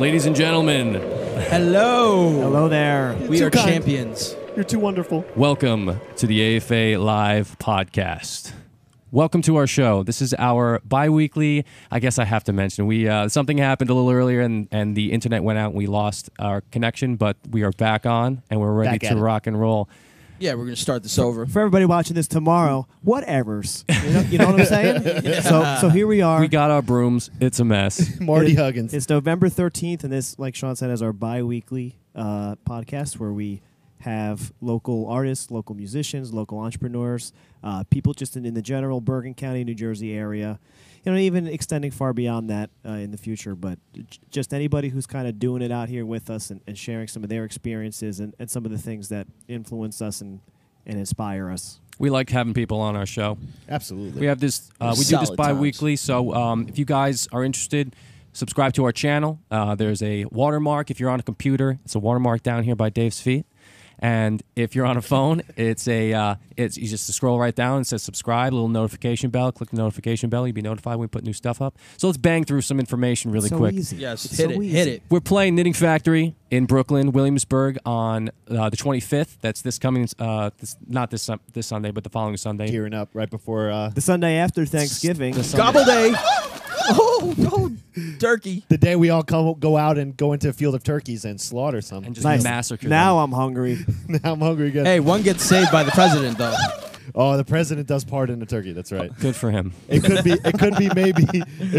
Ladies and gentlemen, Hello. Hello there. We are kind. champions. You're too wonderful. welcome to the AFA-Live podcast. Welcome to our show. This is our bi-weekly, I guess I have to mention, something happened a little earlier and the internet went out and we lost our connection, but we are back on and we're ready to rock and roll. Yeah, we're going to start this over. For everybody watching this tomorrow, whatevers. You know what I'm saying? Yeah. So here we are. We got our brooms. It's a mess. Marty Huggins. It's November 13th, and this, like Sean said, is our bi-weekly podcast where we have local artists, local musicians, local entrepreneurs, people just in the general Bergen County, New Jersey area, even extending far beyond that in the future. But just anybody who's kind of doing it out here with us and sharing some of their experiences and some of the things that influence us and inspire us. We like having people on our show. Absolutely. We have this. We do this Solid bi-weekly, so if you guys are interested, subscribe to our channel. There's a watermark if you're on a computer. It's a watermark down here by Dave's feet. And if you're on a phone, you just scroll right down and says subscribe, little notification bell. Click the notification bell. You'll be notified when we put new stuff up. So let's bang through some information really so quick. Easy. Yes, It's hit so it. easy. Hit it. We're playing Knitting Factory in Brooklyn, Williamsburg on the 25th. That's this coming, not this Sunday, but the following Sunday. Gearing up right before The Sunday after Thanksgiving. Gobble day. Oh, turkey. the day we all go out and go into a field of turkeys and slaughter some. And just Nice. massacre Now them. I'm hungry. Now I'm hungry again. Hey, one gets saved by the president, though. Oh, the president does pardon a turkey. That's right. Good for him. It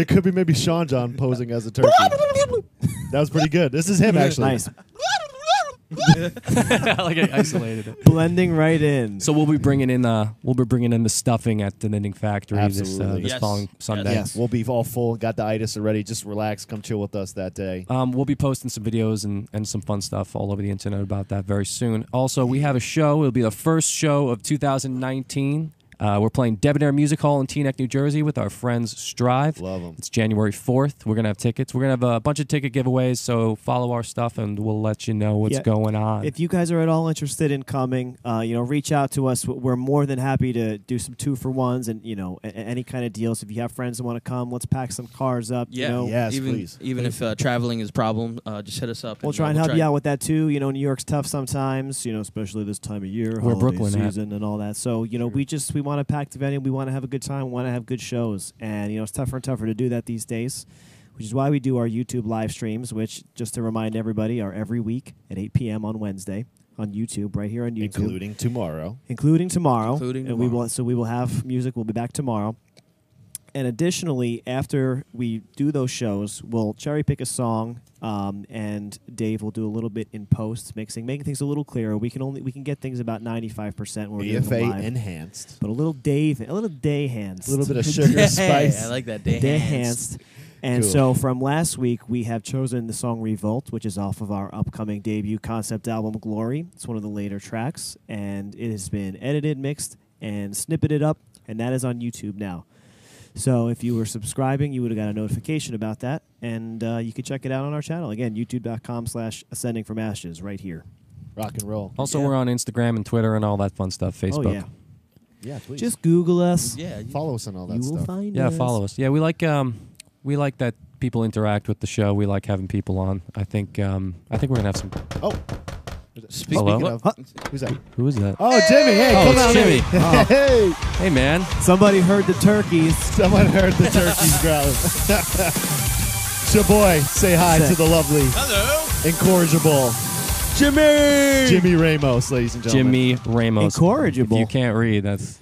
could be maybe Sean John posing as a turkey. That was pretty good. This is him actually. Nice. Like I isolated it. Blending right in. So we'll be bringing in the stuffing at the Knitting Factory Absolutely. this Yes. following Sunday. Yes. We'll be all full. Got the itis already. Just relax. Come chill with us that day. We'll be posting some videos and some fun stuff all over the internet about that very soon. Also, we have a show. It'll be the first show of 2019. We're playing Debonair Music Hall in Teaneck, New Jersey with our friends Strive. Love them. It's January 4th. We're going to have tickets. We're going to have a bunch of ticket giveaways, so follow our stuff and we'll let you know what's going on. If you guys are at all interested in coming, reach out to us. We're more than happy to do some 2-for-1s and, any kind of deals. If you have friends that want to come, let's pack some cars up. Yeah. Yes, even please. even if traveling is a problem, just hit us up. We'll try and help you out with that, too. New York's tough sometimes, especially this time of year, Where holiday Brooklyn at? season and all that. So, we want to pack the venue. We want to have a good time. We want to have good shows. And, it's tougher and tougher to do that these days, which is why we do our YouTube live streams, which, just to remind everybody, are every week at 8 p.m. on Wednesday on YouTube, right here on YouTube. Including tomorrow. And we will have music. We'll be back tomorrow. And additionally, after we do those shows, we'll cherry pick a song, and Dave will do a little bit in post, making things a little clearer. We can get things about 95% when we're doing them live. AFA enhanced. But a little day hands. A little bit of sugar spice. I like that. Day enhanced. And Cool. so from last week, we have chosen the song Revolt, which is off of our upcoming debut concept album, Glory. It's one of the later tracks, and it has been edited, mixed, and snippeted up, and that is on YouTube now. So if you were subscribing, you would have got a notification about that, and you can check it out on our channel. Again, youtube.com/ascending from ashes right here. Rock and roll. Also, Yeah. we're on Instagram and Twitter and all that fun stuff, Facebook. Oh, yeah. Yeah, please. Just Google us. Yeah. follow us on all that You will stuff. find Yeah, us. follow us. Yeah, we like that people interact with the show. We like having people on. I think we're gonna have some. Oh. Hello? Speaking of, who's that? Who is that? Oh, Jimmy. Hey, Oh, come it's on. Jimmy. Oh. Hey. Hey, man. Somebody heard the turkeys. Someone heard the turkeys growling. Shaboy, say hi to the lovely, incorrigible Jimmy Ramos, ladies and gentlemen. Jimmy Ramos. Incorrigible. If you can't read, that's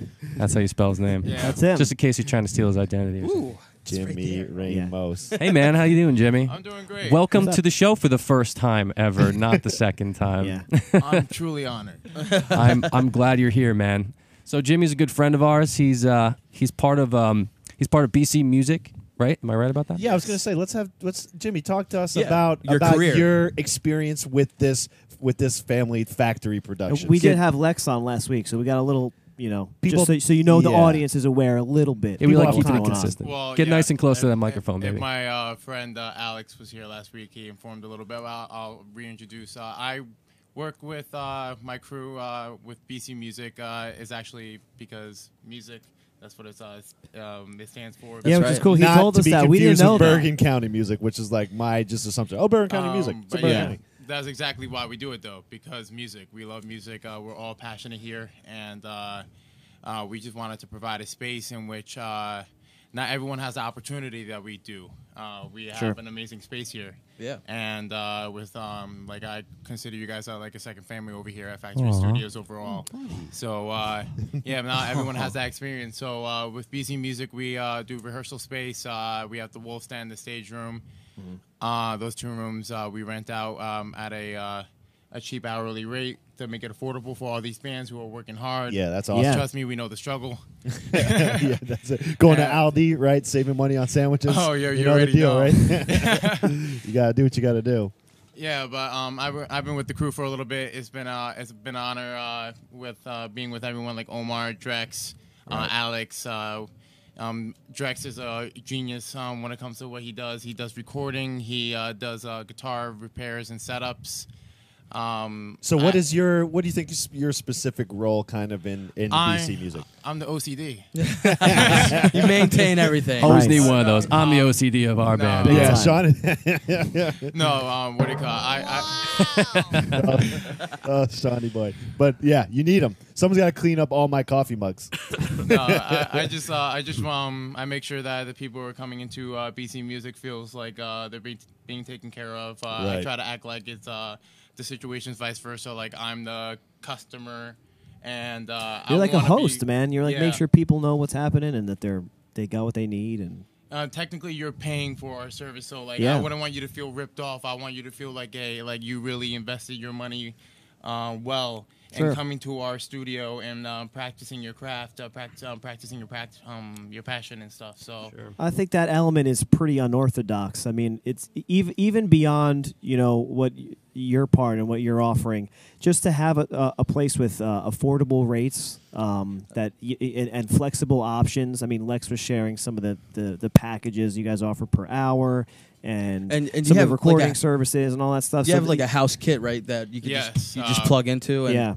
how you spell his name. Yeah. That's him. Just in case you're trying to steal his identity. Or something. Ooh. Jimmy Ramos. Hey, man, how you doing, Jimmy? I'm doing great. Welcome What's to up? the show for the first time ever, not the second time. Yeah. I'm truly honored. I'm glad you're here, man. So Jimmy's a good friend of ours. He's part of BC Music, right? Am I right about that? Yeah, I was gonna say let's Jimmy talk to us Yeah, about your career. your experience with this family factory production. We did have Lex on last week, so we got a little, People- just so you know, the yeah. audience is aware a little bit. Yeah, we People like have keeping it going on. consistent. Well, Get yeah, nice and close to if- that microphone, if baby. my friend Alex was here last week, he informed a little bit. I'll reintroduce. I work with my crew with BC Music. Is actually because music That's what it stands for. Yeah, which right. is cool. He Not told to us be that. We didn't confused know with that. Bergen County music, which is like my just assumption. Oh, Bergen County music. It's a But Bergen yeah, County. that's exactly why we do it, though, because music. We love music. We're all passionate here, and we just wanted to provide a space in which not everyone has the opportunity that we do. We have an amazing space here. Yeah. And with like I consider you guys like a second family over here at Factory Studios overall. So yeah, not everyone has that experience. So with BC Music, we do rehearsal space. We have the Wolf Stand, the stage room. Those 2 rooms we rent out at a cheap hourly rate to make it affordable for all these bands who are working hard. Yeah, that's awesome. Yeah. Trust me, we know the struggle. Yeah, that's it. Going to Aldi, right? Saving money on sandwiches. Oh, yeah, you know the already deal, know. right? You gotta do what you gotta do. Yeah, but I've been with the crew for a little bit. It's been an honor with being with everyone like Omar, Drex, Alex. Drex is a genius when it comes to what he does. He does recording. He does guitar repairs and setups. So what do you think is your specific role kind of in BC music? I'm the OCD. You maintain everything. Always Nice. need one of those. I'm the OCD of our No. band. Big Yeah, time. Shawnee. No, what do you call it? Oh, Shawnee boy. But yeah, you need them. Someone's got to clean up all my coffee mugs. I make sure that the people who are coming into BC Music feels like they're being taken care of. I Right. try to act like it's the situation's vice versa. Like I'm the customer, and You're like a wanna host, man. You're like yeah. make sure people know what's happening and that they got what they need. And Technically, you're paying for our service, so like Yeah. I wouldn't want you to feel ripped off. I want you to feel like you really invested your money well Sure. in coming to our studio and practicing your craft, practicing your passion and stuff. So I think that element is pretty unorthodox. I mean, it's even beyond what your part and what you're offering. Just to have a place with affordable rates and flexible options. I mean, Lex was sharing some of the packages you guys offer per hour. And you some have of the recording like services and all that stuff. You So have like a house kit, right? That you can Yes, you just plug into. And, yeah.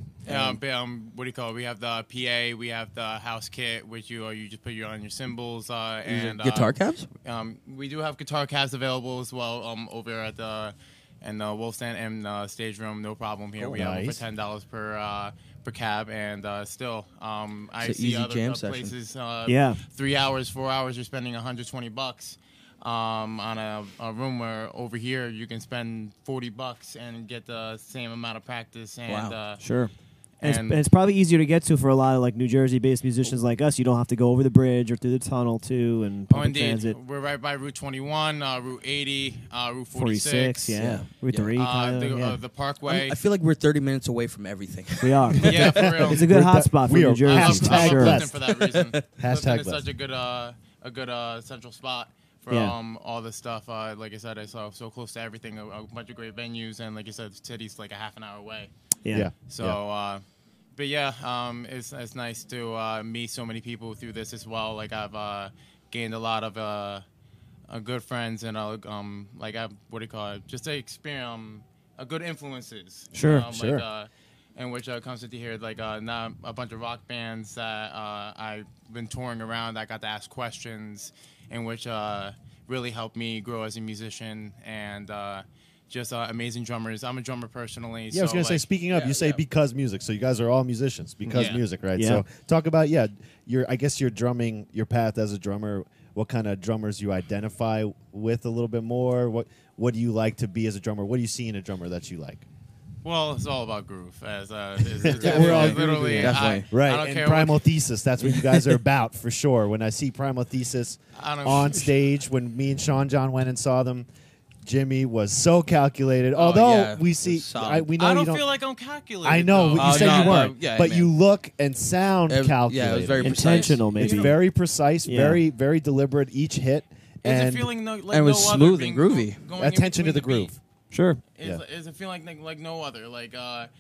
what do you call it? We have the PA, we have the house kit, which you just put on your cymbals and guitar cabs. We do have guitar cabs available as well over at the Wolf Stand and stage room. No problem here. We have them for Nice. $10 per cab, and still I It's an see easy other jam session. places. 3 hours, 4 hours, you're spending $120. On a room where over here you can spend $40 and get the same amount of practice. And Wow. Sure. And and it's probably easier to get to for a lot of like New Jersey-based musicians like us. You don't have to go over the bridge or through the tunnel too, and public indeed, transit. we're right by Route 21, Route 80, Route 46, yeah. Route 3, the Parkway. I feel like we're 30 minutes away from everything. we are. Yeah, for real. It's a good hotspot for we are New Jersey. I love Hashtag sure. blessed. Clifton for that reason. Hashtag Clifton is blessed. such a good central spot for Yeah. all this stuff. Like I said, I saw so close to everything, a bunch of great venues, and like I said, the city's like a half an hour away. Yeah. So, but yeah, it's nice to meet so many people through this as well. Like I've gained a lot of good friends and like what do you call it? Just a experience, a good influences. Sure, sure. Like, in which comes into here like not a bunch of rock bands that I've been touring around. I got to ask questions, in which really helped me grow as a musician and. Just amazing drummers. I'm a drummer personally. Yeah, I was going to say, like, speaking of, you say because music. So you guys are all musicians because Yeah. music, right? Yeah. So talk about, I guess your drumming, your path as a drummer, what kind of drummers you identify with a little bit more. What do you like to be as a drummer? What do you see in a drummer that you like? Well, it's all about groove. As We're all literally, groovy, definitely. Right, I don't and care Primal Thesis, that's what you guys are about for sure. When I see Primal Thesis I don't- on stage, when me and Sean John went and saw them, Jimmy was so calculated. Although yeah, we it's see, solid. we know I you don't don't feel like I'm calculated. I know, though. but you said no, you weren't. yeah, but man. you look and sound calculated. Yeah, it was very precise. Intentional, It's maybe. very precise, Yeah. very, very deliberate each hit. It's And a feeling like and it was no other smooth being and groovy. going in attention to between the beat. groove. Sure. It's a feeling like no other. Like I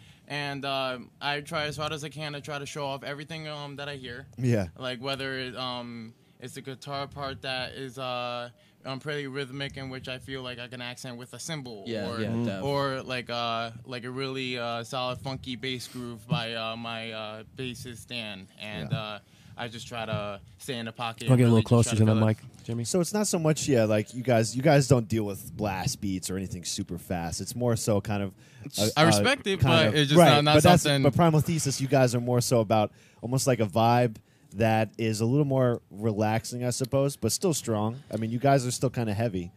try as hard as I can to try to show off everything that I hear. Yeah. Like whether it's the guitar part that is pretty rhythmic, in which I feel like I can accent with a cymbal, or like a really solid funky bass groove by my bassist Dan, and I just try to stay in the pocket. I'll get a and little really just closer try to the feel it. mic, Jimmy. So it's not so much, like you guys don't deal with blast beats or anything super fast. It's more so kind of. I respect it, kind but of- it's just right, not but that's- something. But Primal Thesis, you guys are more so about almost like a vibe that is a little more relaxing, I suppose, but still strong. I mean, you guys are still kind of heavy,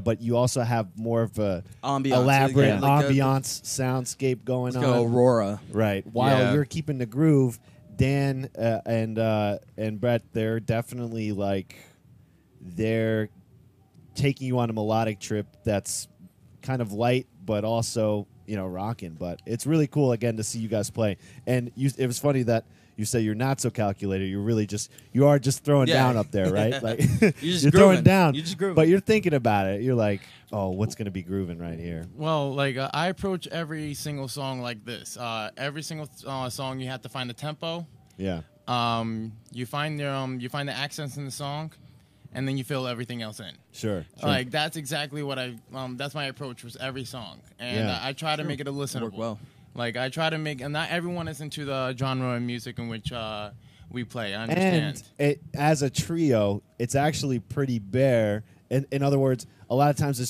but you also have more of a Ambiance, elaborate yeah, like a- ambiance soundscape going Like on. an aurora. Right. While Yeah. you're keeping the groove, Dan and Brett, they're definitely they're taking you on a melodic trip that's kind of light, but also rocking. But it's really cool again to see you guys play. And it was funny that you say you're not so calculated. You are just throwing Yeah. down up there, right? Like just you're throwing grooving. down, You're just grooving. but you're thinking about it. You're like, oh, what's going to be grooving right here? Well, I approach every single song like this. Every single song, you have to find the tempo. Yeah. You find the accents in the song, and then you fill everything else in. Sure. Like that's exactly what that's my approach with every song, and Yeah. I try to make it a listenable. Work well. Like I try to make, and not everyone is into the genre of music in which we play. I understand. And as a trio, it's actually pretty bare. In other words, a lot of times this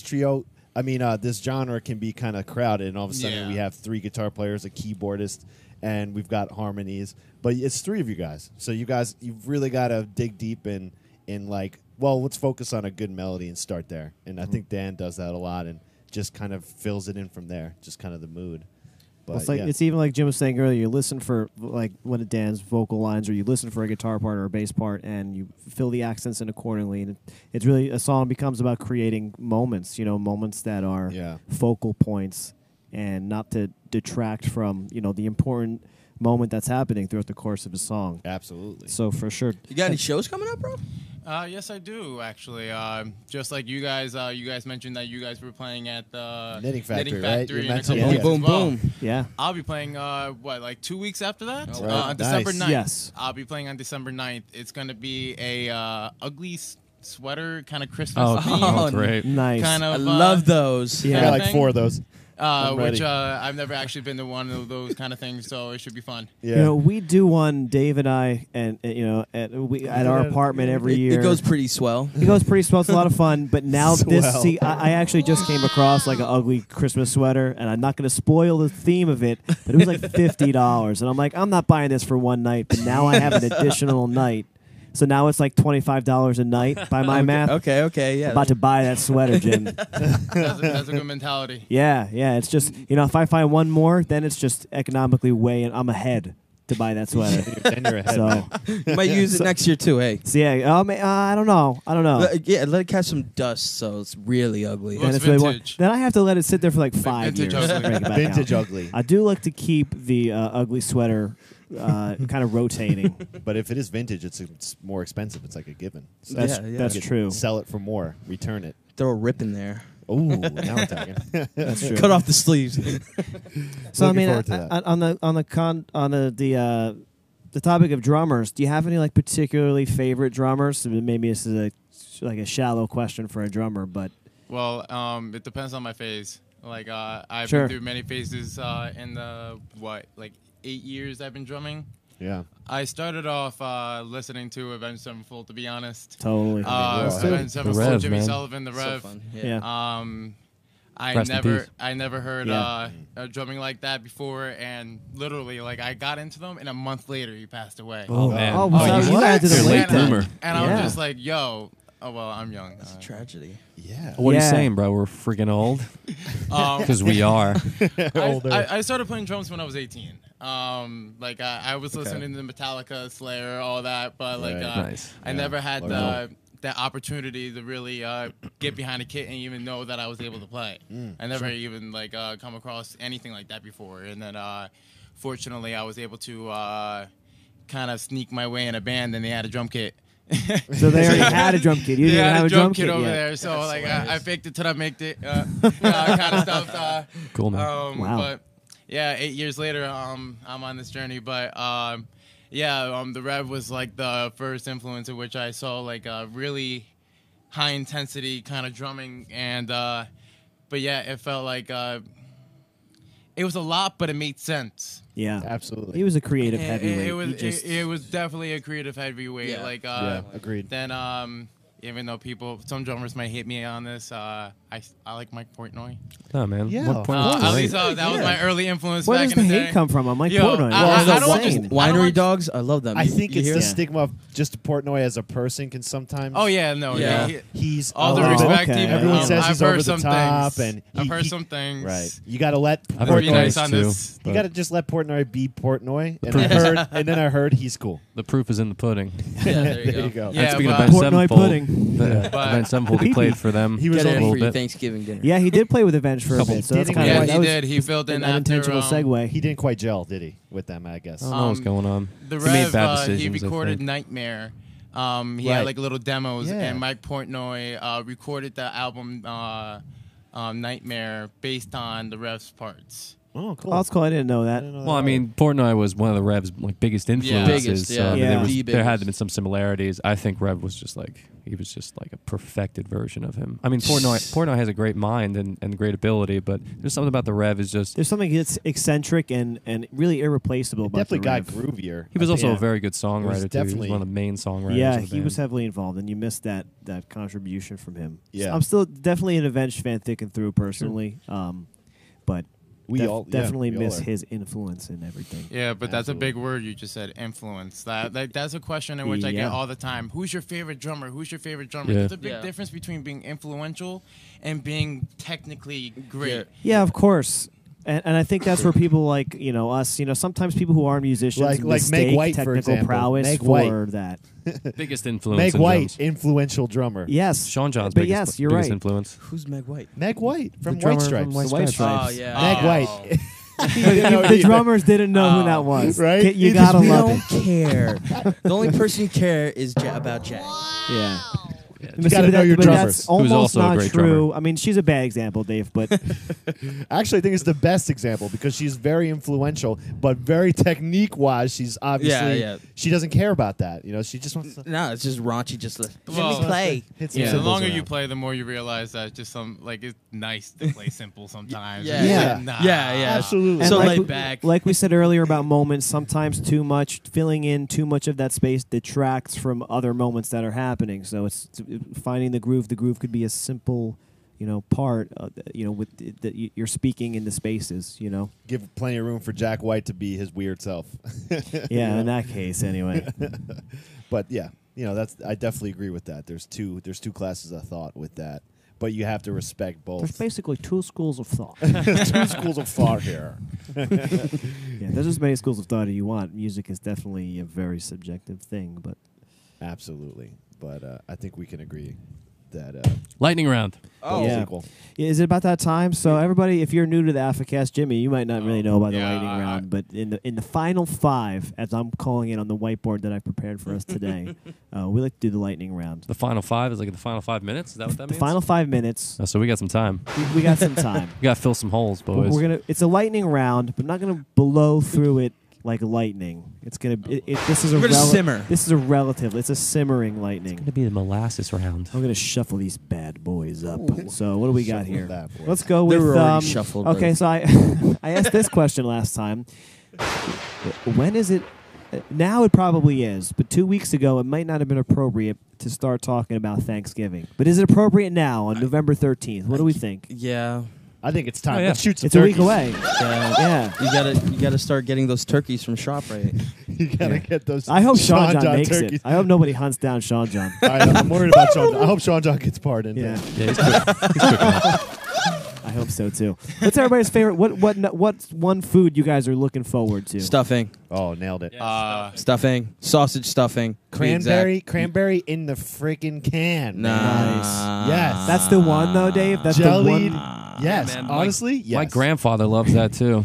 genre can be kind of crowded, and all of a sudden Yeah. we have 3 guitar players, a keyboardist, and we've got harmonies. But it's 3 of you guys, so you've really got to dig deep in let's focus on a good melody and start there. And I think Dan does that a lot, and just kind of fills it in from there, just kind of the mood. But Well, yeah. it's even like Jim was saying earlier. You listen for one of Dan's vocal lines, or you listen for a guitar part or a bass part, and you fill the accents in accordingly. And it's really a song becomes about creating moments, moments that are Yeah. focal points, and not to detract from the important moment that's happening throughout the course of a song. Absolutely. So for sure, You got any shows coming up, bro? Yes, I do actually. Just like you guys mentioned that you guys were playing at the Knitting Factory, right? You in a mentioned couple it. weeks Boom, as well. boom. yeah, I'll be playing 2 weeks after that? Oh, wow. On December Nice. 9th. Yes. I'll be playing on December 9th. It's gonna be a ugly sweater kind of Christmas Oh, theme. Oh, great. nice. Kind I of love those. Yeah. I got like 4 of those. I'm which ready. I've never actually been to one of those kind of things, so it should be fun. Yeah. We do one, Dave and I, and at our apartment every year. It goes pretty swell. It goes pretty swell. It's a lot of fun. But now Swell. I actually just came across like an ugly Christmas sweater, and I'm not going to spoil the theme of it, but it was like $50, and I'm like, I'm not buying this for one night. But now I have an additional night, so now it's like $25 a night by my math. Okay, yeah. About to buy that sweater, Jim. That's a good mentality. Yeah. It's just if I find one more, then it's just economically weighing. I'm ahead to buy that sweater. Then you're ahead. So, You might use it next year too, hey. so yeah. I don't know. Yeah, let it catch some dust so it's really ugly. Well, And it's it's really vintage. then I have to let it sit there for like 5 Vintage years. to ugly. break it back Vintage out. ugly. I do like to keep the ugly sweater kind of rotating. But if it is vintage, it's more expensive. It's like a given. So That's Yeah, yeah. that's you could true. Sell it for more. Return it. Throw a rip in there. Ooh, now we're talking. That's true. Cut off the sleeves. So I Looking mean, forward to that. on the topic of drummers, do you have any like particularly favorite drummers? So maybe this is a shallow question for a drummer, but Well, it depends on my phase. I've Sure. been through many phases in the 8 years I've been drumming. Yeah. I started off listening to Avenged Sevenfold, to be honest. totally. Avenged Sevenfold, Rev, Jimmy man. Sullivan, the So Rev. fun. yeah. Rest in peace. I never heard Yeah. drumming like that before, and literally, I got into them, and a month later, he passed away. Oh, man. Oh, well, you you added to the You're late late then. bloomer. And I Yeah. was just like, yo, oh, well, I'm young. It's a tragedy. Yeah. What are you Yeah. saying, bro? We're freaking old? Um, Because we are. I started playing drums when I was 18. I was listening to Metallica, Slayer, all that, but Right. Nice. I never had Wow. that opportunity to really get behind a kit and even know that I was able to play. I never even come across anything like that before, and then fortunately I was able to kind of sneak my way in a band, and they had a drum kit. So they already had a drum kit. You They didn't had have a drum kit yet. over there, so I faked it till I made it, kind of stuff. Cool, man. Wow. But yeah, 8 years later, I'm on this journey. But the Rev was like the first influence in which I saw really high intensity kind of drumming, and but yeah, it felt like it was a lot, but it made sense. Yeah, Absolutely. he was a creative heavyweight. It was definitely a creative heavyweight. Yeah. Like agreed. then even though some drummers might hit me on this, I like Mike Portnoy. Oh man, Yeah, What of point course. was At it? least that was my early influence Where back does in the the hate day. come from? I'm Mike Yo, Portnoy. I don't Winery just- I don't- dogs. I love them. I think You it's hear the it? stigma of just Portnoy as a person can sometimes. Oh yeah, no, Yeah. He's He's all the a little bit- respect. okay. Everyone I've says he's heard over the some top, things. and I've he- heard he- some things. Right. You got to let I've heard Be Portnoy. nice things on too. this. You got to just let Portnoy be Portnoy. And The I heard he's cool. The proof is in the pudding. Yeah, there There you go. Yeah, and speaking of but- Ben Portnoy Sevenfold, pudding. Ben Sevenfold, he played for them. He was Get on it a for little your bit. Thanksgiving dinner. Yeah, he did play with Avenged for a Couple- bit, so that's Did he? kind Yeah, of he that was did. He filled in an after unintentional segue. He didn't quite gel, did he, with them? I guess. I don't know what's going on. The He made Rev, bad he decisions, I recorded think. Nightmare. He Right. had like little demos, Yeah. and Mike Portnoy recorded the album Nightmare based on the Rev's parts. Oh, cool. Oh, that's cool. I didn't know that. Well, I mean, Portnoy was one of the Rev's biggest influences. Biggest, so yeah. I mean, Yeah. The there had biggest. been some similarities. I think Rev was just like a perfected version of him. I mean, Portnoy has a great mind and great ability, but there's something about the Rev is just. There's something that's eccentric and really irreplaceable about definitely the got Rev. groovier. He was also Yeah. a very good songwriter too. He was definitely- one of the main songwriters. Yeah, of the he was band. heavily involved, and you missed that contribution from him. Yeah. I'm still definitely an Avenged fan thick and through personally, but definitely we all miss are. his influence in everything. Yeah, but that's a Absolutely. big word you just said, influence. That's a question in which I Yeah. get all the time. Who's your favorite drummer? Who's your favorite drummer? Yeah. There's a big Yeah. difference between being influential and being technically great. Yeah, of course. And I think that's where people like us. Sometimes people who aren't musicians Like Meg mistake White, for technical example. prowess Meg for White. that. biggest influence. Meg in White, drums. influential drummer. Yes, Sean John's but biggest, yes, you're biggest right. influence. Who's Meg White? Meg White from The drummer White from Stripes. White The White Stripes. Oh, Stripes. yeah. Meg Oh. White. the drummers didn't know who that was. Right? You Because gotta we love don't it. care. The only person you care is about Jack. Yeah. You gotta know your but drummers. that's almost also a not great true. drummer. I mean, she's a bad example, Dave, but Actually, I think it's the best example because she's very influential, but very technique-wise, she's obviously Yeah. she doesn't care about that. She just wants to No, it's just raunchy. Just let Well, me play. hit some The cymbals longer you around. play, the more you realize that it's nice to play simple sometimes. Yeah. Yeah. Nah. Yeah. Absolutely. And So like laid we- back. like we said earlier about moments, sometimes too much, filling in too much of that space detracts from other moments that are happening. So it's finding the groove. The groove could be a simple, part, with that you're speaking in the spaces. Give plenty of room for Jack White to be his weird self. Yeah, in that case, anyway. But yeah, I definitely agree with that. There's two classes of thought with that, but you have to respect There's both. basically two schools of thought. Two schools of thought here. Yeah, there's as many schools of thought as you want. Music is definitely a very subjective thing, but Absolutely, but I think we can agree that Lightning round. both Yeah. equal. is it about that time? So everybody, if you're new to the AFA-Cast, Jimmy, you might not really know about the yeah, lightning I- round, but in the final five, as I'm calling it on the whiteboard that I prepared for us today, we like to do the lightning round. The final five is like the final 5 minutes. Is that what that The means? final 5 minutes, Oh, so we got some time. we got some time. We got to fill some holes, But boys. it's a lightning round, but not gonna blow through it like lightning. It's gonna. This is a We're gonna simmer. This is a relative. It's a simmering lightning. It's gonna be the molasses round. I'm gonna shuffle these bad boys up. So what do we got Shuffle here? that, boys. Let's go They with. were already shuffled, Okay, brother. so I asked this question last time. When is it? Now it probably is, but 2 weeks ago it might not have been appropriate to start talking about Thanksgiving. But is it appropriate now on November 13th? What do we think? Yeah. I think it's time. Oh, yeah. Let's shoot some It's a week turkeys. away. Yeah. Yeah. You gotta start getting those turkeys from ShopRite. You gotta get those. I hope Sean John makes turkeys. it. I hope nobody hunts down Sean John. I'm worried about Sean. I hope Sean John gets pardoned. Yeah. Yeah, he's cooking. I hope so too. What's everybody's favorite? What's one food you guys are looking forward to? Stuffing. Oh, nailed it. Stuffing. Sausage stuffing. to be exact. Cranberry in the freaking can. Nice. Yes. That's the one though, Dave. That's Jellied. the one. Yes. Man, Honestly, yes. My grandfather loves that too.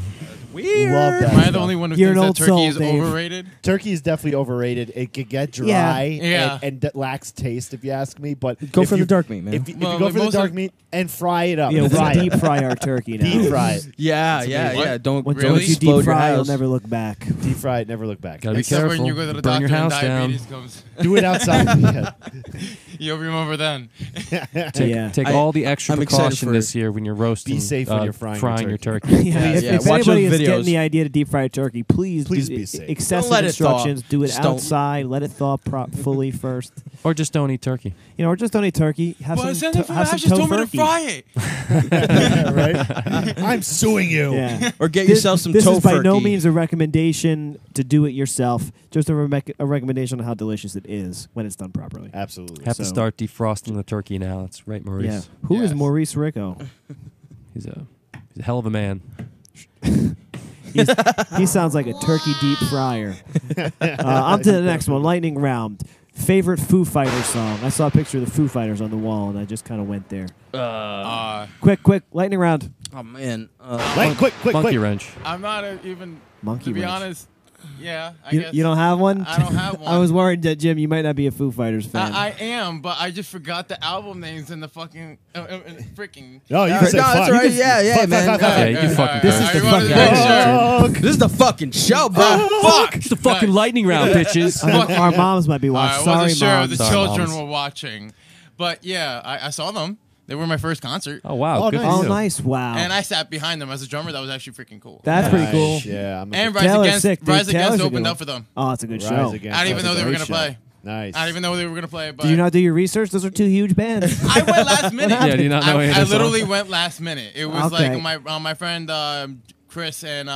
Weird. Love that. Am I the stuff. only one who You're thinks an that old turkey soul, is Dave. overrated? Turkey is definitely overrated. It could get dry Yeah. and lacks taste, if you ask me. But Go if for you- the dark meat, man. If you Well, go like for the most dark of- meat and fry it up, Yeah, we fry deep it. fry our turkey now. Deep fry it. yeah. What? Don't Once Really? you explode deep your fry, you'll house. never look back. Deep fry it. Never look back. Gotta be Except careful. when you go to the Burn doctor your and house down. diabetes comes. Do it outside. Yeah. You'll remember then. Take all the extra I'm excited precaution for this year when you're roasting. Be safe when you're frying your your turkey. If watch those anybody is videos. getting the idea to deep fry turkey, please be safe. excessive Don't let it thaw. instructions. Do it Just don't. outside. Let it thaw fully first. Or just don't eat turkey. Or just don't eat turkey. Have But some, then if have some just told me to tofurkey. fry it. Right? I'm suing you. Yeah. Or get yourself some This is by tofurkey. no means a recommendation to do it yourself. Just a recommendation on how delicious it is when it's done properly. Absolutely. Have to So- start defrosting the turkey now. That's right, Maurice. Yeah. Who is Yes. Maurice Rico? He's a hell of a man. He sounds like a turkey deep fryer. On to the next one. Lightning round. Favorite Foo Fighters song? I saw a picture of the Foo Fighters on the wall, and I just kind of went there. Quick, lightning round. Oh man. Quick. Monkey wrench. I'm not even. Monkey To be wrench. honest, yeah. I You, guess you don't have one? I don't have one. I was worried that, Jim, you might not be a Foo Fighters fan. I am, but I just forgot the album names and the fucking freaking. No, you No, can say that's fuck. all right. You can- Yeah, fuck, man. fuck, fuck, Yeah, fuck. you can fucking This curse. is the I wanted to fucking- make sure. This is the fucking show, bro. Fuck. It's the fucking Nice. lightning round, bitches. Our moms might be watching. I Sorry, wasn't sure Mom. if the Sorry, children moms. were watching, but yeah, I saw them. They were my first concert, Oh wow, Oh, good nice. for Oh, you. nice. Wow. and I sat behind them as a drummer. That was actually freaking cool. That's pretty cool. Nice. Yeah, I'm a And big- Rise Taylor's Against, sick, dude. Rise Taylor's Against a good opened one. up for them. Oh, it's a good Rise show. Against. I didn't even That's know a they were great gonna show. play. Nice. I didn't even know they were gonna play. But Did you not do your research? Those are two huge bands. I went last minute. Yeah, do you not know any of I their literally songs? went last minute. It was Okay. like my friend Chris and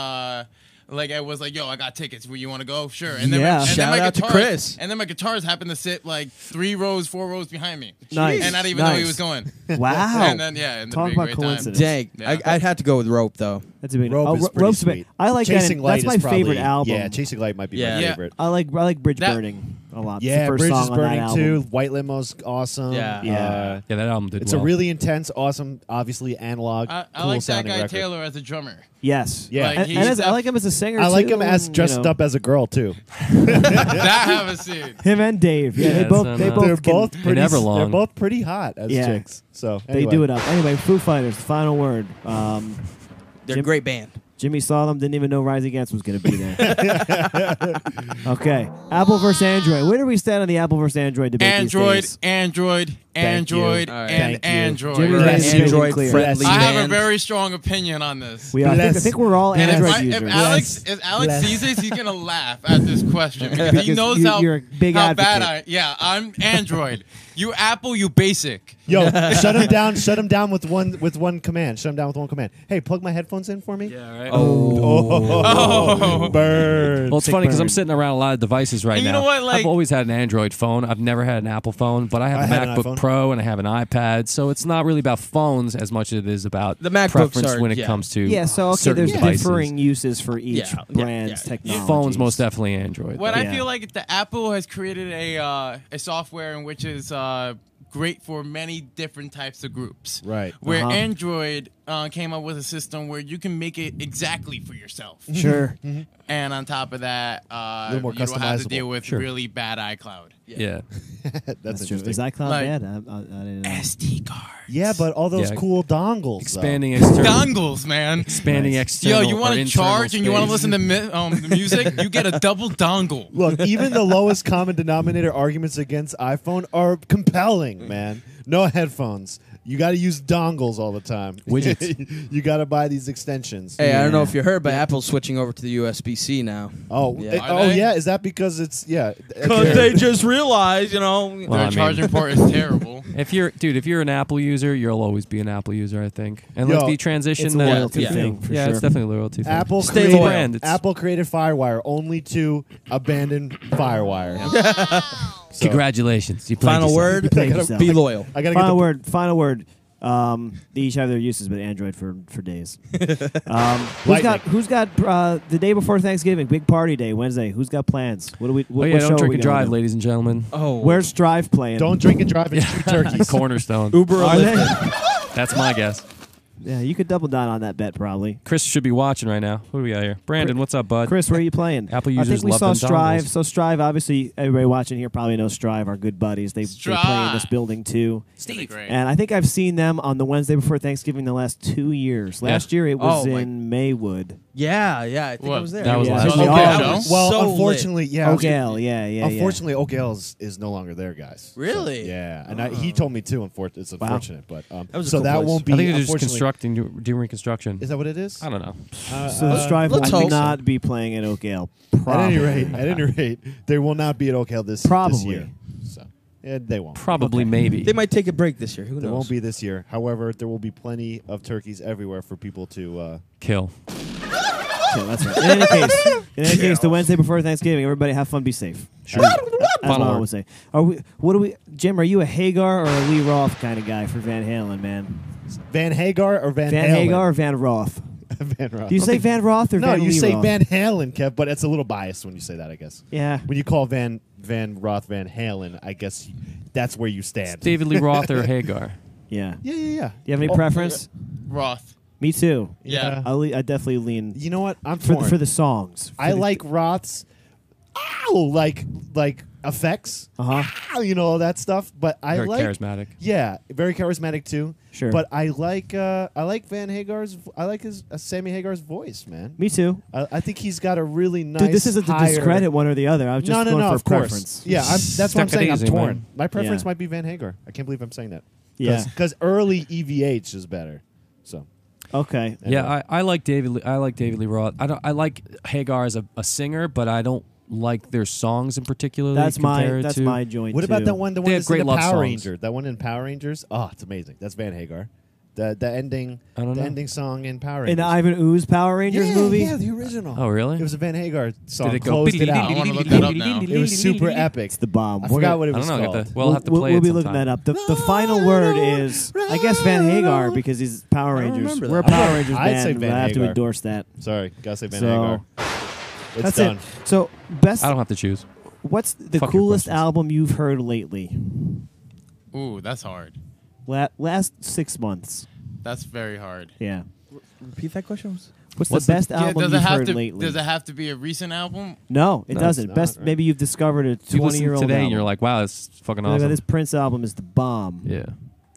like I was like, yo, I got tickets. Will you want to go? Sure. And then, Yeah. and Shout then my out to guitarist, Chris. And then my guitarist happened to sit like 4 rows behind me. Nice. And I didn't even know he Nice. was going. Wow. And then yeah, and Talk it'd be a about great time. coincidence. Dang. Yeah. I'd have to go with rope though. That's a big. Rope is pretty Rope's a bit- sweet. I like Chasing that. Light That's my is probably, favorite album. Yeah, Chasing Light might be Yeah. my Yeah. favorite. I like Bridge That- Burning a lot. It's Yeah, the first Bridge song is on that Burning album. too. White Limo's awesome. Yeah. Yeah. Yeah, that album did It's well. a really intense, awesome, obviously analog, I cool like that sounding guy record. Taylor as a drummer. Yes. Yeah. Like, And, he's and I like him as a singer. I like too, him as and, dressed up as a girl too. That I have a seen. Him and Dave. Yeah, Yeah, they it's both. on, They uh, both. They're can- both pretty. never They're long. both pretty hot as Yeah. chicks. So They anyway. do it up. Anyway, Foo Fighters. Final word. They're Jim- a great band. Jimmy saw them. Didn't even know Rise Against was going to be there. Okay. Apple versus Android. Where do we stand on the Apple versus Android debate? Android, These days? Android, Android, All right. and Thank you. Android. Jimmy's We're made an it big and Android clear. friendly I have a band. very strong opinion on this. We are. I think we're all And Android if users. Alex Bless. sees this, he's gonna laugh at this question because he Because knows you're a big how bad advocate. I'm Android. You Apple, you basic. Yo, shut him down. Shut him down with one command. Shut him down with one command. Hey, plug my headphones in for me. Yeah, right. Oh. Burn. Well, it's Sick funny because I'm burn. sitting around a lot of devices right And you now. know what, like- I've always had an Android phone. I've never had an Apple phone, but I have I a had an MacBook iPhone. Pro and I have an iPad. So it's not really about phones as much as it is about The MacBooks preference are- when it yeah. comes to Yeah, so okay, certain there's devices. differing uses for each Yeah, yeah, brand's yeah. technology. Phones most definitely Android. What Yeah. I feel like the Apple has created a software in which is great for many different types of groups. Right. Where Uh-huh. Android came up with a system where you can make it exactly for yourself. Sure. And on top of that, little more you don't have to customizable. deal with Sure. really bad iCloud. Yeah. That's True. interesting. Is iCloud Like- bad? I didn't know. SD cards. Yeah, but all those Yeah. cool dongles. Expanding external. Dongles, man. Expanding Nice. external. Yo, you want or to internal charge and you want to space. listen to the music? You get a double dongle. Look, even the lowest common denominator arguments against iPhone are compelling, man. No headphones. You got to use dongles all the time. Widgets. You got to buy these extensions. Hey, I don't know Yeah. if you heard, but Apple's switching over to the USB-C now. Oh, Yeah. Are they? yeah. Is that because it's Because they just realized, Well, Their I mean- charging port is terrible. If you're an Apple user, you'll always be an Apple user, I think. And Yo, like the transition It's a that loyalty yeah. thing, for yeah, sure. it's definitely a loyalty thing. Apple Stay created, brand. It's- Apple created FireWire only to abandon FireWire. So, Congratulations. You played final yourself. word, played yourself. be loyal. I gotta Final get word. Final word. They each have their uses, but Android for days. Who's got the day before Thanksgiving? Big party day, Wednesday. Who's got plans? What do we? Oh What, yeah, what show don't are drink we and gonna drive, do? ladies and gentlemen. Oh, Where's Strive playing? Don't drink and drive and shoot turkeys. Cornerstone. Uber or Are they? Lyft? That's my guess. Yeah, you could double down on that bet probably. Chris should be watching right now. Who do we got here? Brandon, what's up, bud? Chris, where are you playing? Apple I users think we love saw them Strive. dongles. So Strive, obviously, everybody watching here probably knows Strive, our good buddies. They play in this building too. Steve. Great. And I think I've seen them on the Wednesday before Thanksgiving the last 2 years. Last year it was in Maywood. Yeah, I think I was there. That was Yeah. last So year. they all- show? Well, So unfortunately, yeah. Oakdale, yeah. Unfortunately, Oakdale is no longer there, guys. Really? So, yeah, and he told me too. It's unfortunate, but was a so cool that place. won't be. I think they're just unfortunately- constructing, doing reconstruction. Is that what it is? I don't know. So Strive will let's hope so. not be playing at Oakdale. At any rate, they will not be at Oakdale this Probably. year. So they won't. Probably, maybe. They might take a break this year. Who knows? There won't be this year. However, there will be plenty of turkeys everywhere for people to. Kill. Okay, that's right. In any case, the Wednesday before Thanksgiving, everybody have fun, be safe. Sure. That's Final what I word. would say. Jim, are you a Hagar or a Lee Roth kind of guy for Van Halen, man? Van Hagar or Van Halen? Hagar or Van Roth? Van Roth. Do you say Van Roth or no, Van you Lee say Roth? Van Halen, Kev, but it's a little biased when you say that, I guess. Yeah. When you call Van Roth Van Halen, I guess that's where you stand. David Lee Roth or Hagar? Yeah. Do Yeah. you have any preference? Roth. Me too. Yeah. I definitely lean You know what? I'm for torn. the songs. I like Roth's, like effects, you know, all that stuff. But I Very like charismatic. Yeah, very charismatic too. Sure. But I like Van Hagar's. I like his Sammy Hagar's voice, man. Me too. I think he's got a really nice. Dude, this isn't to higher- discredit one or the other. I was just no, going for of preference. course. Yeah, that's what I'm Stuck it saying. I'm easy, torn. man. My preference Yeah. might be Van Hagar. I can't believe I'm saying that. Yeah. Because early EVH is better. So Okay. Yeah, I like David. I like David Lee Roth. I like Hagar as a singer, but I don't like their songs in particular. That's my to. joint. what about too. that one? The They one have that's in great the love Power songs. Ranger. That one in Power Rangers. Oh, it's amazing. That's Van Hagar. The ending. I don't the know. ending song in Power In Rangers. the Ivan Ooze Power Rangers yeah, movie? Yeah, the original. Oh, really? It was a Van Hagar song. Did it go? Closed it out. I wanna look that up now. It was super epic. It's the bomb. I forgot what it I was don't know. called. We'll have to play We'll it be looking sometime. that up. The final word is, I guess, Van Hagar because he's Power I don't Rangers. remember We're a that. Power Rangers I'd band. say and Van I have to Hagar. endorse that. Sorry, gotta say Van So, Hagar. It's That's done. it. So, best. I don't have to choose. What's the Fuck your coolest questions. album you've heard lately? Ooh, that's hard. Last 6 months. That's very hard. Yeah. Repeat that question. What's What's the the- best album does you've it have heard to? lately? Does it have to be a recent album? No, it No, doesn't. it's not, Best. right? Maybe you've discovered a You listen 20-year-old today album. and you're like, wow, that's fucking Look at awesome. this Prince album is the bomb. Yeah.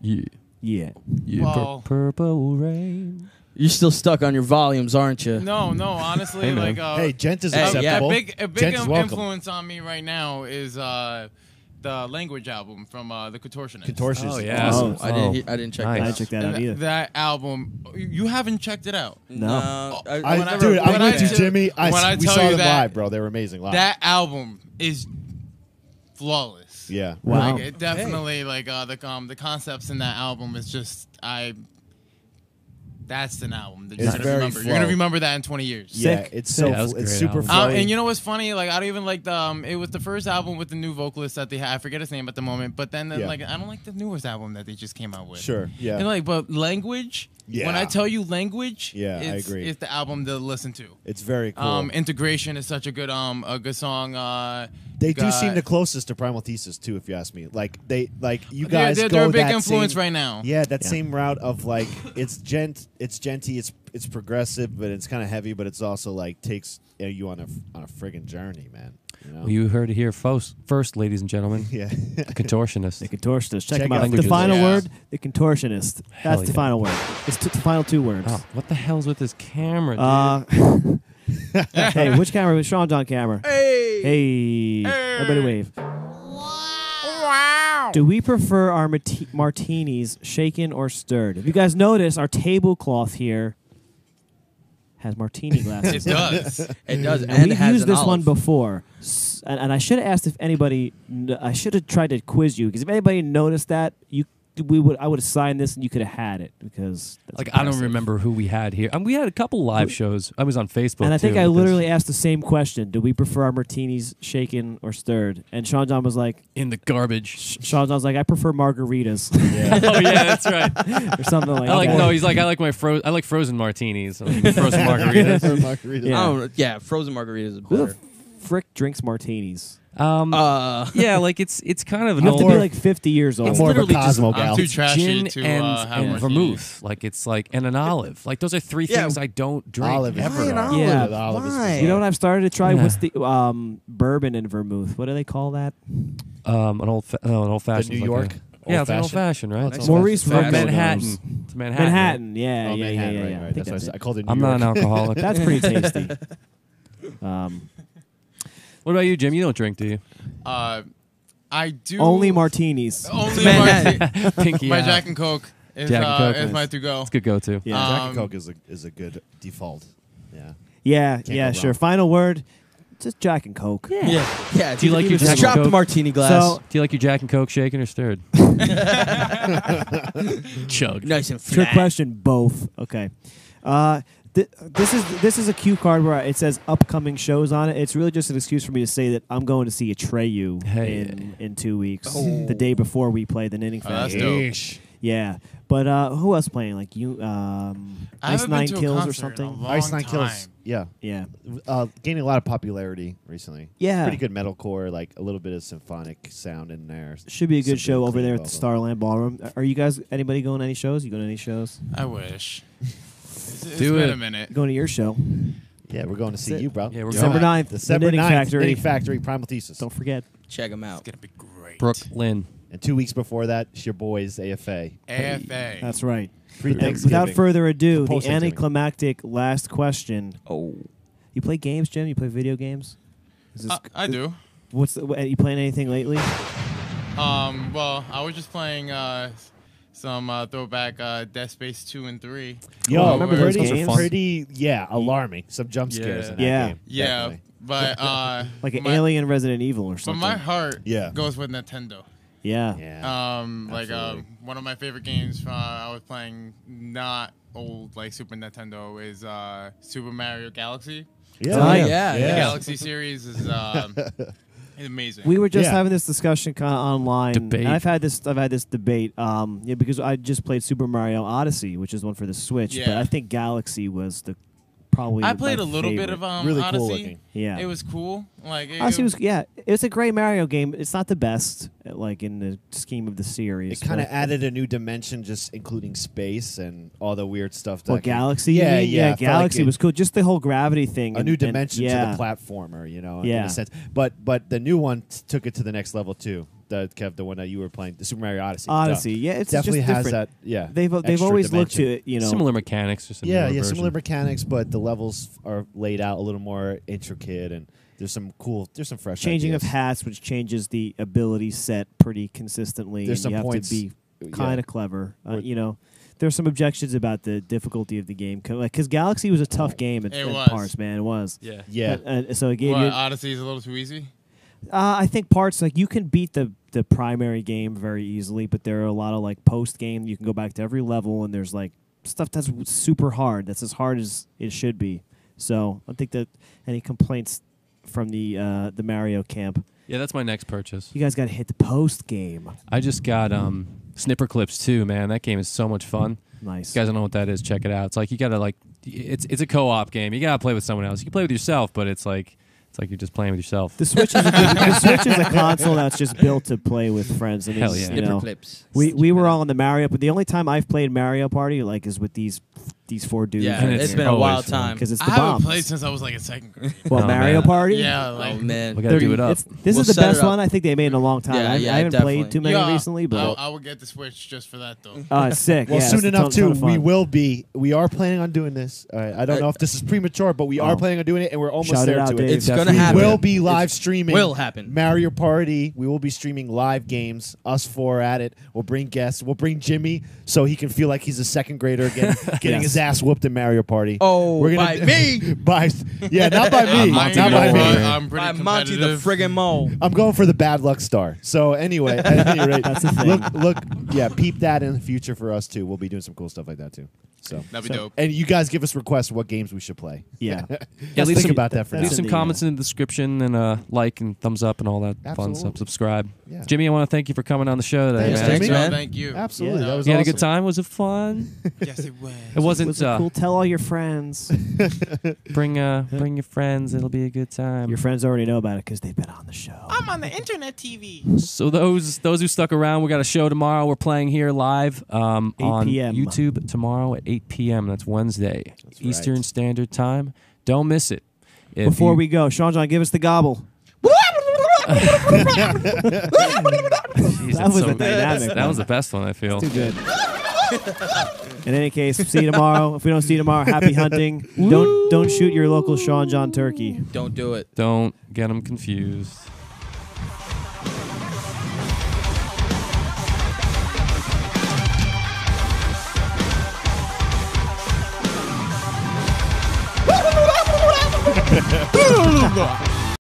Yeah. Yeah. Yeah. Well- Purple rain. You're still stuck on your volumes, aren't you? No, honestly, Hey, man. like Hey, Gent is Hey, yeah. acceptable. a big Gent is welcome. influence on me right now is the Language album from the Contortionist. Contortionist. Oh, yeah. Oh, I didn't check nice. I that. didn't check that out And either. that album, you haven't checked it out. No. I When I- Dude, when I'm I with you, tell- Jimmy. when I We tell saw you them that- live, bro. They were amazing live. That album is flawless. Yeah. Wow. Like, it definitely like the concepts in that album is just that's an album that you're It's gonna very remember. You're gonna flow. remember that in 20 years. Yeah, Sick. it's so Yeah, that was a it's great super album. flowy. And you know what's funny? Like I don't even like the. It was the first album with the new vocalist that they had. I forget his name at the moment. But then Yeah. like I don't like the newest album that they just came out with. Sure. Yeah. And like, but Language. Yeah. When I tell you Language. Yeah, I it's, agree. It's the album to listen to. It's very cool. Integration is such a good song. They do got- seem the closest to Primal Thesis too, if you ask me. Like you guys They're go a big that influence same, right now. Yeah, that same route of like it's genty, it's progressive, but it's kind of heavy, but it's also like takes you on a friggin' journey, man. You know? Well, you heard it here first, ladies and gentlemen. Yeah. The Contortionist. The Contortionist. Check Check them out. out The Languages. final Yeah. word, the Contortionist. Hell That's the yeah. final word. It's the final 2 words. Oh, what the hell's with this camera, dude? Hey, which camera? Sean John camera. Hey. Everybody wave. Wow. Do we prefer our martinis shaken or stirred? If you guys notice, our tablecloth here has martini glasses. It does. It does. And And it we've has used an this one olive. before. And I should have asked if anybody. I should have tried to quiz you because if anybody noticed that, I would have signed this and you could have had it because that's Like, I don't impressive. remember who we had here. We had a couple live shows. I was on Facebook, And I think too, I with this. literally asked the same question: do we prefer our martinis shaken or stirred? And Sean John was like, in the garbage. Sean John's like, I prefer margaritas Oh yeah, that's right. or something like I like that. no. He's like I like frozen martinis, like frozen margaritas. Margarita. Yeah. Yeah, frozen margaritas is Who the better. frick drinks martinis? Yeah, like it's kind of an You have to be older like 50 years old. I'm more of a literally just- Cosmo I'm gal. too trashy gin to and, have and martini. vermouth. Like it's like and an olive. Like those are three Yeah. things I don't drink Olive is ever. Why an bizarre. olive? Yeah. The olive is Why? bizarre. You know what I've started to try? Yeah. What's the bourbon and vermouth? What do they call that? An old fashioned. The New York? Yeah, it's an old Old-fashioned? fashioned, right? Oh, it's It's old Maurice fashioned. Vermouth. Manhattan. It's Manhattan. Manhattan. Yeah, Oh, yeah, Manhattan, yeah, right, yeah. right. I think That's what I that's said. I it. called it New I'm York. not an alcoholic. That's pretty tasty. What about you, Jim? You don't drink, do you? I do Only martinis. Only Manhattan. martini. Pinky My out. Jack and Coke is Jack and Coke is is- my to go. It's a good go-to. Yeah. Jack and Um, Coke is a good default. Yeah. Yeah, Can't yeah, go sure. wrong. Final word. Just Jack and Coke. Yeah. Yeah. Do you like your just Jack and drop the Coke? martini glass? So Do you like your Jack and Coke shaken or stirred? Chug. nice and trick flat. question. Both. Okay. This is a cue card where it says upcoming shows on it. It's really just an excuse for me to say that I'm going to see Atreyu Hey. in 2 weeks, Oh. the day before we play the Knitting Oh, that's Fest. dope. Yeah, but who else playing? Like you, I Ice haven't Nine been to a Kills or concert in a something. long Ice Nine time. Kills. Yeah. Yeah, Gaining a lot of popularity recently. yeah. Pretty good metalcore, like a little bit of symphonic sound in there. Should be a Some good show over clean there at the vocals. Starland Ballroom. Are you guys? Anybody going to any shows? You going to any shows? I wish. It's Do been it. a minute. Going to your show? Yeah, we're going to see That's it. you, bro. Yeah, we're December going. 9th, December the Knitting 9th, Factory. Knitting Factory, Primal Thesis. Don't forget. Check them It's out. gonna be great. Brooklyn. And 2 weeks before that, it's your boys, AFA. AFA. That's right. Pre-Thanksgiving. Without further ado, the Post-Thanksgiving. anticlimactic last question. Oh. You play games, Jim? You play video games? Is this, I do. What's you playing anything lately? Well, I was just playing some throwback Dead Space 2 and 3. Yo, Oh, remember those pretty, games? pretty, alarming. Some jump scares in that Yeah. game. Yeah, Definitely. but Like an my- Alien Resident Evil or But something? my heart Yeah. goes with Nintendo. Yeah. Yeah. Absolutely. One of my favorite games I was playing, not old like Super Nintendo, is Super Mario Galaxy. Yeah. Oh, yeah. The Yeah. Galaxy series is amazing. We were just Yeah. having this discussion kind of online. Debate. And I've had this debate. Yeah, because I just played Super Mario Odyssey, which is one for the Switch. But Yeah. I think Galaxy was probably. I played my a little bit favorite. of Really Odyssey. cool looking. Yeah. It was cool. Like Odyssey was it's a great Mario game. It's not the best, like in the scheme of the series. It kind of but- added a new dimension, just including space and all the weird stuff. Well, That can- Galaxy. you Yeah, mean? yeah. I felt like Galaxy it- was cool. Just the whole gravity thing. a and- new and- dimension yeah. to the platformer, in Yeah. a sense. But the new one took it to the next level too. Kev, the one that you were playing, the Super Mario Odyssey. Odyssey. Yeah, it's definitely just has different. that. Yeah, They've extra always looked dimension. to Similar mechanics. Just a Yeah, newer yeah, version. similar mechanics, but the levels are laid out a little more intricate, and there's some fresh changing ideas. of hats, which changes the ability set pretty consistently. There's and some you have points- to be kind of clever. Or- There's some objections about the difficulty of the game, because Galaxy was a tough game at It at was. parts. Man, it was. Yeah. Yeah, So it gave What, you. Odyssey is a little too easy. I think parts like you can beat the primary game very easily, but there are a lot of like post game. You can go back to every level, and there's like stuff that's super hard. That's as hard as it should be. So I think that any complaints from the Mario camp, Yeah, that's my next purchase. you guys got to hit the post game. I just got Snipper Clips too, man. That game is so much fun. Nice. If you guys don't know what that is, check it out. It's like you gotta it's a co-op game. You gotta play with someone else. You can play with yourself, but it's like you're just playing with yourself. The Switch is the Switch is a console that's just built to play with friends. I mean, Hell yeah. you Snipper know, clips. we were all in the Mario, but the only time I've played Mario Party like is with these four dudes. Yeah, And it's it's been a always wild fun. time. because it's I the haven't bombs. played since I was like in second grade. Well, Oh, Mario man. Party. Yeah, Oh like man. We gotta do it up. This We'll is the set it best up. one I think they made in a long time. Yeah, I yeah, haven't definitely. played too many Yeah, recently, but I would get the Switch just for that though. it's sick. Well, yeah, soon it's a enough ton too, of fun. we are planning on doing this. I don't know if this is premature, but we are Oh. planning on doing it, and we're almost Shout it there out, to Dave. it. It's gonna Definitely. happen. We will be live streaming. Will happen. Mario Party. We will be streaming live games. Us four at it. We'll bring guests. We'll bring Jimmy so he can feel like he's a second grader again, getting Yes. his ass whooped in Mario Party. Oh, We're by gonna me. by not by me. Monty Not by Moore. me. I'm pretty By Monty the competitive. friggin' Mole. I'm going for the bad luck star. So anyway, at any rate, That's the thing. look, yeah, peep that in the future for us too. We'll be doing some cool stuff like that too. So, That'd be dope. and you guys give us requests what games we should play. Yeah. Let's leave think some- about that for that's Leave now. some in the, comments in the description and like and thumbs up and all that fun Absolutely. stuff. Subscribe. Yeah. Jimmy, I want to thank you for coming on the that was Thanks, man. Jimmy. man. Thank you. Absolutely, Yeah. that was You had a awesome. good time? Was it fun? Yes, it was. It wasn't wasn't. Was it cool? Tell all your friends. Bring your friends. It'll be a good time. Your friends already know about it because they've been on the show. I'm on the internet TV. So those who stuck around, we got a show tomorrow. We're playing here live on 8 p.m. YouTube tomorrow at 8 p.m. That's Wednesday, Eastern right. Standard Time. Don't miss it. Before we go, Sean John, give us the gobble. Jeez, That was so a dynamic. That was the best one, I feel. Too good. In any case, see you tomorrow. If we don't see you tomorrow, happy hunting. Don't shoot your local Sean John turkey. Don't do it. Don't get them confused.